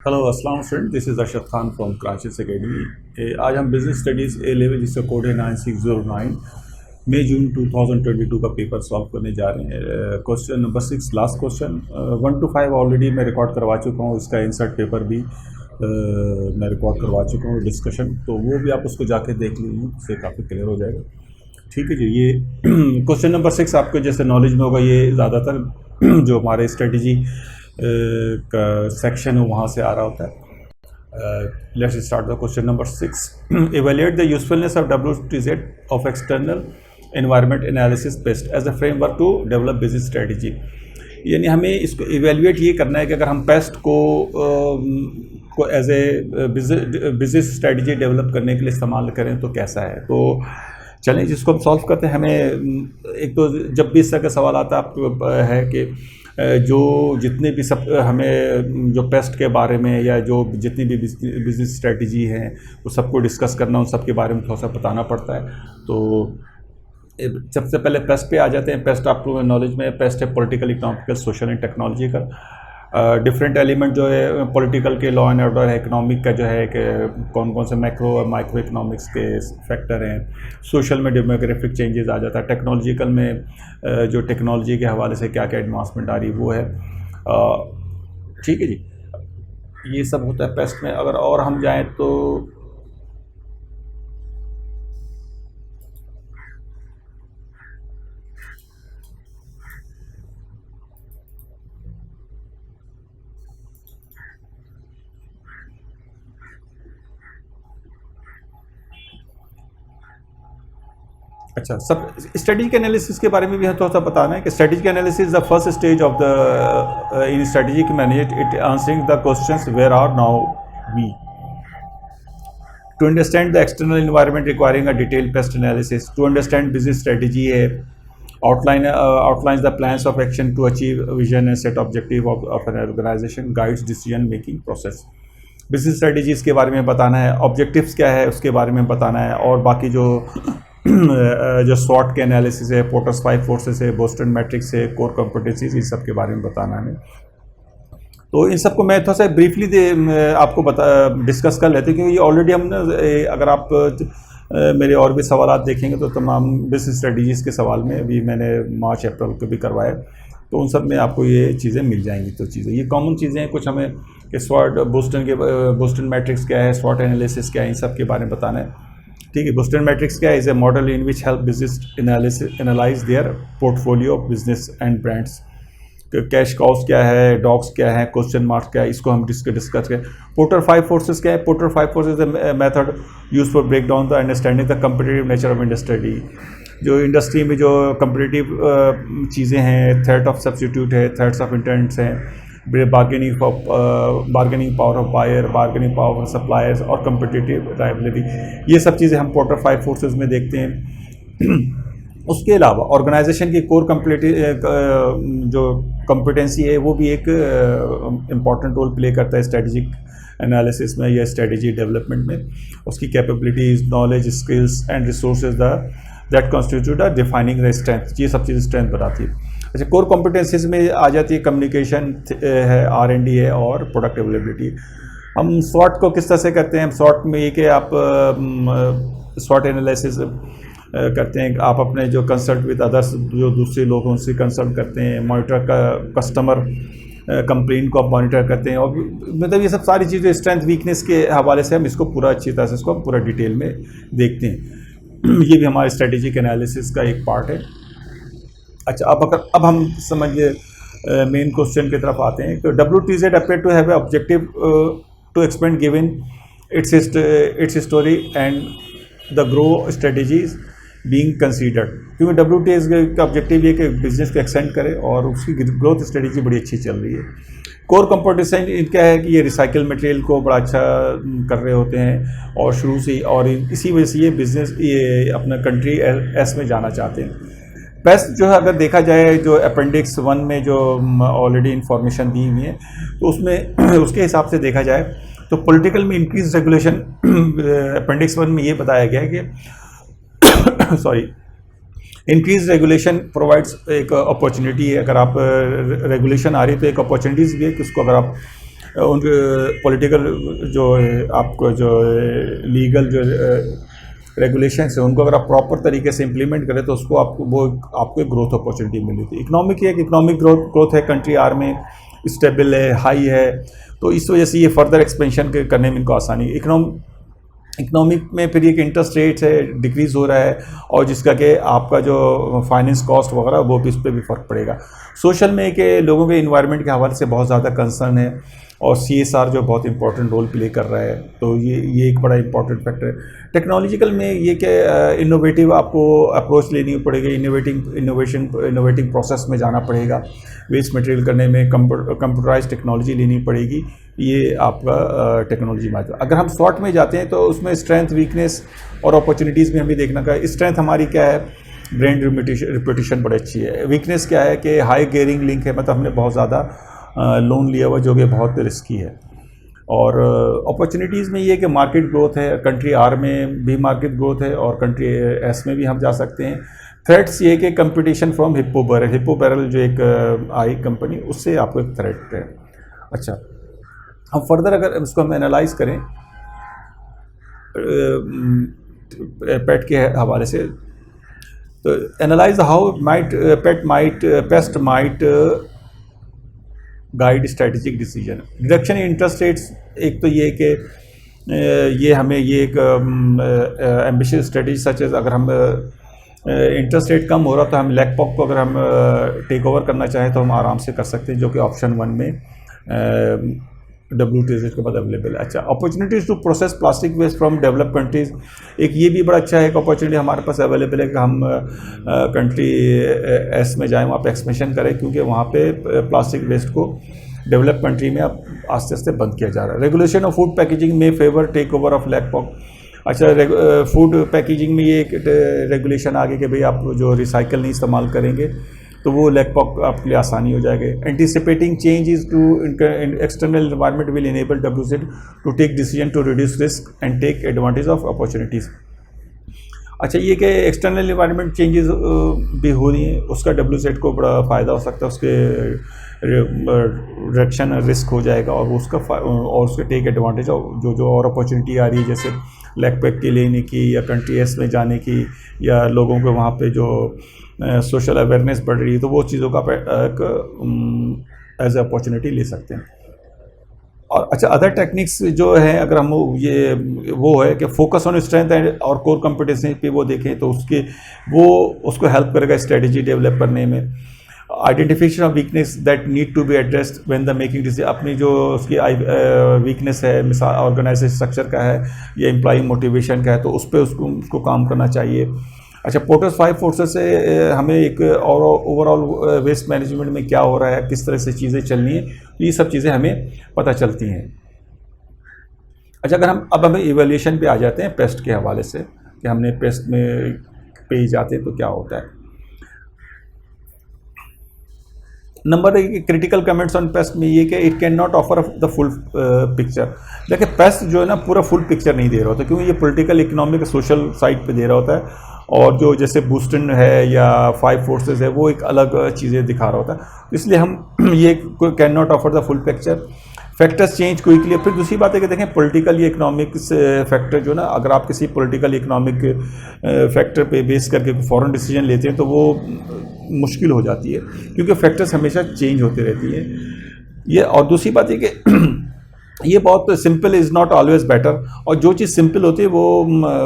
Hello अस्सलाम friend, this is Arshad Khan from Karachi academy. आज हम बिजनेस स्टडीज़ ए लेवल जिसका कोड है 9609 मई जून 2022 का पेपर सॉल्व करने जा रहे हैं। Question number 6 last question 1 to 5 already मैं रिकॉर्ड करवा चुका हूँ। इसका इंसर्ट पेपर भी मैं रिकॉर्ड करवा चुका हूँ डिस्कशन, तो वो भी आप उसको जाके देख लीजिए, उससे काफ़ी क्लियर हो जाएगा। ठीक है जी। ये क्वेश्चन नंबर 6 आपको जैसे नॉलेज में होगा, ये ज़्यादातर जो हमारे स्ट्रेटजी का सेक्शन है वहाँ से आ रहा होता है। Let's start the question number 6। Evaluate the usefulness of WTZ of external environment analysis PEST as a framework to develop business strategy. यानी हमें इसको इवेल्युएट ये करना है कि अगर हम पेस्ट को as a business strategy develop करने के लिए इस्तेमाल करें तो कैसा है। तो चलें जिसको हम सॉल्व करते हैं। हमें एक तो जब भी इस तरह का सवाल आता है कि जो जितने भी सब हमें जो पेस्ट के बारे में या जो जितनी भी बिजनेस स्ट्रेटजी हैं वो सबको डिस्कस करना, उन सब के बारे में थोड़ा सा बताना पड़ता है। तो सबसे पहले पेस्ट पे आ जाते हैं। पेस्ट आपको नॉलेज में पेस्ट है political, economical, social and technology का डिफरेंट एलिमेंट जो है पॉलिटिकल के लॉ एंड ऑर्डर है, इकोनॉमिक का जो है कि कौन कौन से मैक्रो और माइक्रो इकोनॉमिक्स के फैक्टर हैं, सोशल में डेमोग्राफिक चेंजेस आ जाता है, टेक्नोलॉजिकल में जो टेक्नोलॉजी के हवाले से क्या क्या एडवांसमेंट आ रही वो है। ठीक है जी, ये सब होता है पेस्ट में। अगर और हम जाएँ तो अच्छा, सब स्ट्रेटेजिक एनालिसिस के बारे में भी हमें थोड़ा सा बताना है कि strategic analysis the first stage of the in strategic management, it answering the questions where are now we to understand the external environment requiring a detailed PEST analysis, to understand business strategy है, outlines the plans of action to achieve vision and set objective of an organization, guides decision making process। Business strategies के बारे में बताना है, objectives क्या है उसके बारे में बताना है, और बाकी जो जो SWOT के एनालिसिस है, पोर्टर्स 5 फोर्सेस है, बोस्टन मैट्रिक्स है, कोर कॉम्पिटेंसीज, इन सब के बारे में बताना है। तो इन सबको मैं थोड़ा सा ब्रीफली आपको डिस्कस कर लेते हैं, क्योंकि ये ऑलरेडी हम अगर आप मेरे और भी सवाल देखेंगे तो तमाम बिजनेस स्ट्रेटजीज़ के सवाल में भी मैंने मार्च अप्रैल को भी करवाए, तो उन सब में आपको ये चीज़ें मिल जाएंगी। तो चीज़ें ये कॉमन चीज़ें हैं, कुछ हमें कि SWOT बोस्टन मैट्रिक्स क्या है, SWOT एनालिसिस क्या है, इन सब के बारे में बताना है। ठीक है, बोस्टन मैट्रिक्स क्या है, is a model in which help business analyse their portfolio of business and brands. Cash cows क्या है, डॉग्स क्या है, क्वेश्चन मार्क्स क्या है, इसको हम डिस्कस करें। पोर्टर 5 फोर्सेस क्या है, Porter 5 forces method use for break down the understanding the competitive nature of industry. जो इंडस्ट्री में जो कम्पिटिटिव चीज़ें हैं, थ्रेट ऑफ सब्सिट्यूट है, थ्रेट्स ऑफ इंटेंट्स हैं, bargaining power of buyer, bargaining power of suppliers और कम्पिटिटिव राइवलरी, ये सब चीज़ें हम पोर्टर 5 फोर्सेस में देखते हैं। उसके अलावा ऑर्गेनाइजेशन की कोर जो कॉम्पिटेंसी है वो भी एक इम्पॉर्टेंट रोल प्ले करता है स्ट्रेटेजिक एनालिसिस में या स्ट्रेटेजी डेवलपमेंट में। उसकी capabilities, knowledge, skills and resources that constitute the defining the strength, ये सब चीज़ें स्ट्रेंथ बताती है। अच्छा, कोर कॉम्पिटेंसीज में आ जाती है कम्युनिकेशन है, R&D है और प्रोडक्ट अवेलेबिलिटी। हम SWOT को किस तरह से करते हैं, SWOT में ये कि आप SWOT एनालिसिस करते हैं, आप अपने जो कंसल्ट विद अदर्स, जो दूसरे लोग उनसे कंसल्ट करते हैं, मॉनिटर का कस्टमर कंप्लेंट को आप मॉनिटर करते हैं, और मतलब ये सब सारी चीज़ें स्ट्रेंथ वीकनेस के हवाले से हम इसको पूरा अच्छी तरह से इसको हम पूरा डिटेल में देखते हैं। ये भी हमारे स्ट्रेटेजिक एनालिसिस का एक पार्ट है। अच्छा, अब हम समझिए मेन क्वेश्चन की तरफ आते हैं। तो WTZ appear to have a objective to expand given its story and the grow strategies being considered, क्योंकि WTZ का ऑब्जेक्टिव ये कि बिजनेस को एक्सटेंड करे और उसकी ग्रोथ स्ट्रेटेजी बड़ी अच्छी चल रही है। कोर कंपटीशन क्या है कि ये रिसाइकल मटेरियल को बड़ा अच्छा कर रहे होते हैं और शुरू से ही, और इसी वजह से ये बिज़नेस ये अपना कंट्री एस में जाना चाहते हैं। बेस्ट जो है अगर देखा जाए, जो अपेंडिक्स 1 में जो ऑलरेडी इंफॉर्मेशन दी हुई है, तो उसमें उसके हिसाब से देखा जाए तो पॉलिटिकल में इंक्रीज रेगुलेशन, अपेंडिक्स 1 में ये बताया गया है कि सॉरी, इंक्रीज रेगुलेशन प्रोवाइड्स एक अपॉर्चुनिटी है। अगर आप रेगुलेशन आ रही है तो एक अपॉर्चुनिटीज़ भी है कि उसको अगर आप उनके पॉलिटिकल जो है आपको जो लीगल जो रेगुलेशंस है उनको अगर आप प्रॉपर तरीके से इंप्लीमेंट करें तो उसको आपको एक ग्रोथ अपॉर्चुनिटी मिली थी। इकोनॉमिक ग्रोथ है, कंट्री आर में स्टेबल है, हाई है, तो इस वजह से ये फर्दर एक्सपेंशन करने में इनको आसानी। इकोनॉमिक में फिर एक इंटरेस्ट रेट है डिक्रीज़ हो रहा है और जिसका कि आपका जो फाइनेंस कॉस्ट वगैरह वो भी, इस पर भी फ़र्क पड़ेगा। सोशल में कि लोगों के इन्वायरमेंट के हवाले से बहुत ज़्यादा कंसर्न है और CSR जो बहुत इंपॉर्टेंट रोल प्ले कर रहा है, तो ये एक बड़ा इंपॉर्टेंट फैक्टर है। टेक्नोलॉजिकल में ये कि इनोवेटिव आपको अप्रोच लेनी पड़ेगी, इनोवेटिंग प्रोसेस में जाना पड़ेगा, वेस्ट मटेरियल करने में कंप्यूटराइज टेक्नोलॉजी लेनी पड़ेगी, ये आपका टेक्नोलॉजी में आता है। अगर हम शॉर्ट में जाते हैं तो उसमें स्ट्रेंथ, वीकनेस और अपॉर्चुनिटीज़ में हमें देखना का। स्ट्रेंथ हमारी क्या है, ब्रांड रिपुटेशन बड़ी अच्छी है। वीकनेस क्या है कि हाई गियरिंग लिंक है, मतलब हमने बहुत ज़्यादा लोन लिया हुआ जो कि बहुत रिस्की है। और अपॉर्चुनिटीज़ में ये कि मार्केट ग्रोथ है, कंट्री आर में भी मार्केट ग्रोथ है और कंट्री एस में भी हम जा सकते हैं। थ्रेट्स ये कि कंपटीशन फ्रॉम हिप्पो बैरल जो एक आई कंपनी, उससे आपको एक थ्रेट है। अच्छा, हम फर्दर अगर इसको हम एनालाइज करें पेट के हवाले से, तो analyse how paste might guide strategic decision. Reduction in interest rates, एक तो ये कि ये हमें ये एक एम्बिशियस स्ट्रेटेजी सच है, अगर हम इंटरेस्ट रेट कम हो रहा तो हम लैकपॉक को अगर हम टेक ओवर करना चाहें तो हम आराम से कर सकते हैं, जो कि ऑप्शन 1 में WTO के बाद अवेलेबल है। अच्छा, opportunities to process plastic waste from develop countries, एक ये भी बड़ा अच्छा है, एक अपॉर्चुनिटी हमारे पास अवेलेबल है कि हम कंट्री एस में जाएं, वहाँ पे एक्सपेंशन करें, क्योंकि वहाँ पे प्लास्टिक वेस्ट को डेवलप कंट्री में अब आस्ते आस्ते बंद किया जा रहा है। रेगुलेशन ऑफ फूड पैकेजिंग में फेवर टेक ओवर ऑफ लैकपॉक। अच्छा, फूड पैकेजिंग में ये एक रेगुलेशन आ गई कि भाई आप जो रिसाइकल नहीं इस्तेमाल करेंगे तो वो लैकपॉक आपके लिए आसानी हो जाएगी। Anticipating changes to external environment will enable WZ to take decision to reduce risk and take advantage of opportunities. अच्छा, ये कि एक्सटर्नल एनवायरनमेंट चेंजेस भी हो रही हैं, उसका WZ को बड़ा फ़ायदा हो सकता है, उसके रिडक्शन रिस्क हो जाएगा और उसके टेक एडवांटेज और जो और अपॉर्चुनिटी आ रही है, जैसे लैकपैक के लेने की या कंट्री एस में जाने की या लोगों को वहाँ पे जो सोशल अवेयरनेस बढ़ रही है, तो वो चीज़ों का एज ए अपॉर्चुनिटी ले सकते हैं। और अच्छा, अदर टेक्निक्स जो है, अगर हम ये वो है कि फोकस ऑन स्ट्रेंथ एंड और कोर कॉम्पिटेंसी पे वो देखें तो उसको हेल्प करेगा स्ट्रेटजी डेवलप करने में। Identification of weakness that need to be addressed when the making decision, अपनी जो उसकी वीकनेस है, मिसाल ऑर्गेनाइजेशन स्ट्रक्चर का है या एम्प्लॉई मोटिवेशन का है, तो उस पर उसको काम करना चाहिए। अच्छा, पोर्टर्स 5 फोर्सेस से हमें एक और ओवरऑल वेस्ट मैनेजमेंट में क्या हो रहा है, किस तरह से चीज़ें चलनी है, ये सब चीज़ें हमें पता चलती हैं। अच्छा, अगर हम इवैल्यूएशन पे आ जाते हैं पेस्ट के हवाले से कि हमने पेस्ट में पे जाते हैं तो क्या होता है। Number 1, critical comments on paste में ये कि it can not offer the full picture. देखिए, पेस्ट जो है ना पूरा फुल पिक्चर नहीं दे रहा होता, क्योंकि ये पॉलिटिकल, इकोनॉमिक, सोशल साइड पे दे रहा होता है, और जो जैसे बूस्टन है या 5 फोर्सेस है वो एक अलग चीज़ें दिखा रहा होता है, इसलिए हम ये can not offer the full picture. Factors change quickly. फिर दूसरी बात है कि देखें, पॉलिटिकल या इकोनॉमिक्स फैक्टर जो ना, अगर आप किसी पॉलिटिकल इकोनॉमिक फैक्टर पे बेस करके फॉरेन डिसीजन लेते हैं तो वो मुश्किल हो जाती है, क्योंकि फैक्टर्स हमेशा चेंज होते रहती हैं ये। और दूसरी बात है कि ये बहुत simple is not always better, और जो चीज़ सिंपल होती है वो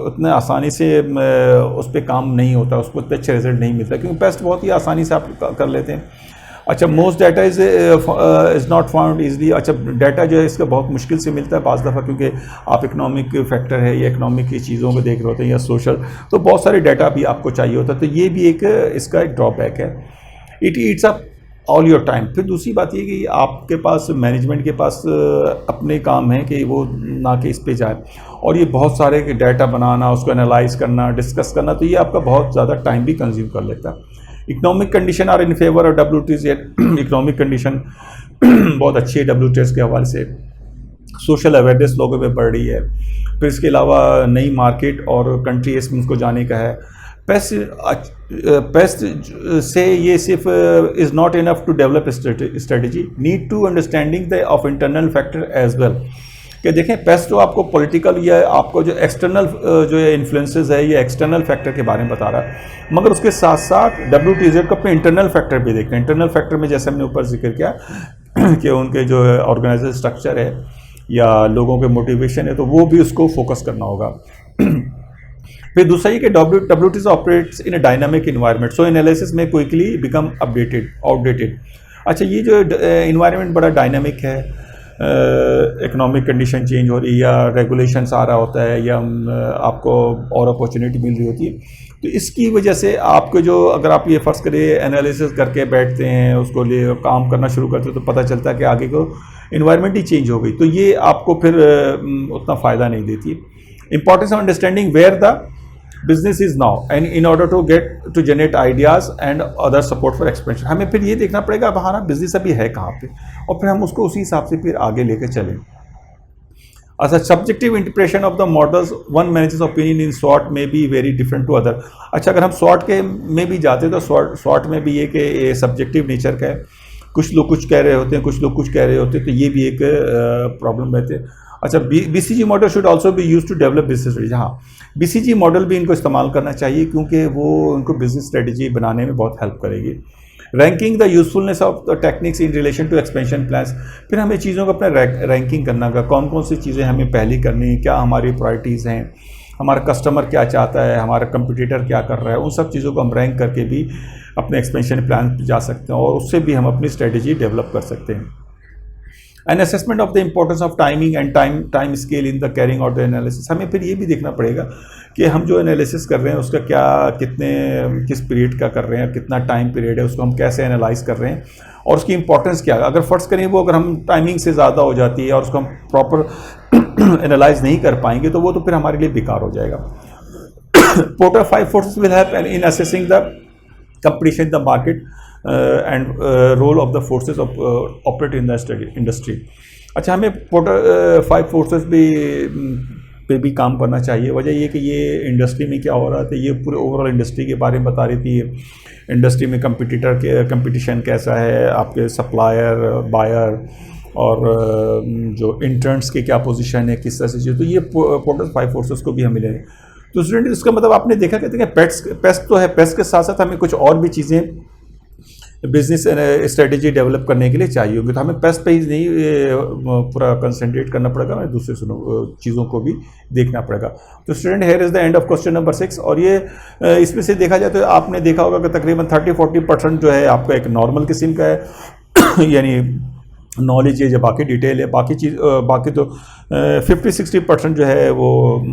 उतने आसानी से उस पर काम नहीं होता, उसको उतने अच्छे रिजल्ट नहीं मिलता, क्योंकि पेस्ट बहुत ही आसानी से आप कर लेते हैं। अच्छा, most data is not found easily. अच्छा, डाटा जो है इसका बहुत मुश्किल से मिलता है बाज़ दफ़ा, क्योंकि आप इकोनॉमिक फैक्टर है या इकोनॉमिक की चीज़ों को देख रहे होते हैं या सोशल, तो बहुत सारे डाटा भी आपको चाहिए होता है, तो ये भी एक इसका एक ड्रॉबैक है। It eats up all your time. फिर दूसरी बात ये कि आपके पास मैनेजमेंट के पास अपने काम है कि वो ना कि इस पे जाए, और ये बहुत सारे डाटा बनाना, उसको एनालाइज करना, डिस्कस करना, तो ये आपका बहुत ज़्यादा टाइम भी कंज्यूम कर लेता है। Economic condition are in favour of WTO। Economic condition बहुत अच्छी है WTO के हवाले से, सोशल अवेयरनेस लोगों में बढ़ रही है। फिर इसके अलावा नई मार्केट और कंट्री इसमें उसको जाने का है। पेस्ट पेस्ट से ये सिर्फ is not enough to develop strategy, need to understanding the of internal factor as well. कि देखें पेस्ट तो आपको पॉलिटिकल या आपको जो एक्सटर्नल जो इन्फ्लुएंसेस है ये एक्सटर्नल फैक्टर के बारे में बता रहा है, मगर उसके साथ साथ WTZ को अपने इंटरनल फैक्टर भी देखना है। इंटरनल फैक्टर में जैसे हमने ऊपर जिक्र किया कि उनके जो ऑर्गेनाइजेशन स्ट्रक्चर है या लोगों के मोटिवेशन है, तो वो भी उसको फोकस करना होगा। फिर दूसरा ये कि WTZ operates in a dynamic environment, so analysis में क्विकली बिकम अपडेटेड आउटडेटेड। अच्छा, ये जो इन्वायरमेंट बड़ा डायनामिक है, इकोनॉमिक कंडीशन चेंज हो रही है या रेगुलेशंस आ रहा होता है या आपको और अपॉर्चुनिटी मिल रही होती है, तो इसकी वजह से आपको जो अगर आप ये फ़र्ज़ करें एनालिसिस करके बैठते हैं, उसको लिए काम करना शुरू करते हैं, तो पता चलता है कि आगे को इन्वायरमेंट ही चेंज हो गई, तो ये आपको फिर उतना फ़ायदा नहीं देती। Importance of understanding where the business is now and in order to get to generate ideas and other support for expansion. हमें फिर ये देखना पड़ेगा अब हमारा बिजनेस अभी है कहाँ पे, और फिर हम उसको उसी हिसाब से फिर आगे लेकर चलें। अच्छा, subjective interpretation of the models, one manages opinion in short may be very different to other. अच्छा, अगर हम शॉर्ट के में भी जाते तो शॉर्ट में भी ये कि ये सब्जेक्टिव नेचर का है, कुछ लोग कुछ कह रहे होते हैं, कुछ लोग कुछ कह रहे होते हैं, तो ये भी एक प्रॉब्लम रहती है। अच्छा, BCG model should also be use to develop business strategy. हाँ, BCG मॉडल भी इनको इस्तेमाल करना चाहिए क्योंकि वो उनको बिजनेस स्ट्रेटजी बनाने में बहुत हेल्प करेगी। Ranking the usefulness of the techniques in relation to expansion plans, फिर हमें चीज़ों को अपना रैंकिंग करना होगा, कौन कौन सी चीज़ें हमें पहली करनी है, क्या हमारी प्रायोरिटीज़ हैं, हमारा कस्टमर क्या चाहता है, हमारा कंपटीटर क्या कर रहा है, उन सब चीज़ों को हम रैंक करके भी अपने एक्सपेंशन प्लान जा सकते हैं और उससे भी हम अपनी स्ट्रेटजी डेवलप कर सकते हैं। An assessment of the importance of timing and time scale in the carrying out the analysis, हमें फिर ये भी देखना पड़ेगा कि हम जो एनालिसिस कर रहे हैं उसका क्या किस पीरियड का कर रहे हैं, कितना टाइम पीरियड है, उसको हम कैसे एनालाइज कर रहे हैं और उसकी इंपॉर्टेंस क्या है। अगर फर्स्ट करें वो अगर हम टाइमिंग से ज़्यादा हो जाती है और उसको हम प्रॉपर एनालाइज नहीं कर पाएंगे तो वो तो फिर हमारे लिए बेकार हो जाएगा। Porter 5 forces will help in assessing the competition in the market and role of the forces of operate in the industry। अच्छा, हमें पोर्टर 5 फोर्सेस पे भी काम करना चाहिए। वजह ये कि ये इंडस्ट्री में क्या हो रहा था, ये पूरे ओवरऑल इंडस्ट्री के बारे में बता रही थी। इंडस्ट्री में कंपटीशन कैसा है, आपके सप्लायर, बायर और जो इंटर्न्स के क्या पोजीशन है, किस तरह से चीज़, तो ये पोर्टर 5 फोर्सेस को भी हमें ले। तो स्टूडेंट, इसका मतलब आपने देखा कहते हैं पेस्ट तो है, पेस्ट के साथ साथ हमें कुछ और भी चीज़ें बिजनेस स्ट्रेटजी डेवलप करने के लिए चाहिए होंगी, तो हमें पेस्ट पे ही नहीं पूरा कंसंट्रेट करना पड़ेगा, हमें दूसरे चीज़ों को भी देखना पड़ेगा। तो student, here is the end of question number 6। और ये इसमें से देखा जाए तो आपने देखा होगा कि तकरीबन 30-40% जो है आपका एक नॉर्मल किस्म का है यानी नॉलेज है, जो बाकी डिटेल है, बाकी तो 50-60% जो है वो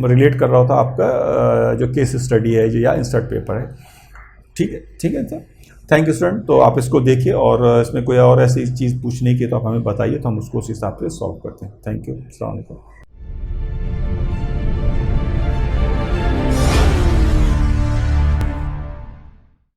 रिलेट कर रहा होता आपका जो केस स्टडी है या इंसर्ट पेपर है। ठीक है सर, थैंक यू स्टूडेंट। तो आप इसको देखिए और इसमें कोई और ऐसी चीज़ पूछने की तो आप हमें बताइए, तो हम उसको उस हिसाब से सॉल्व करते हैं। थैंक यू, अस्सलाम वालेकुम।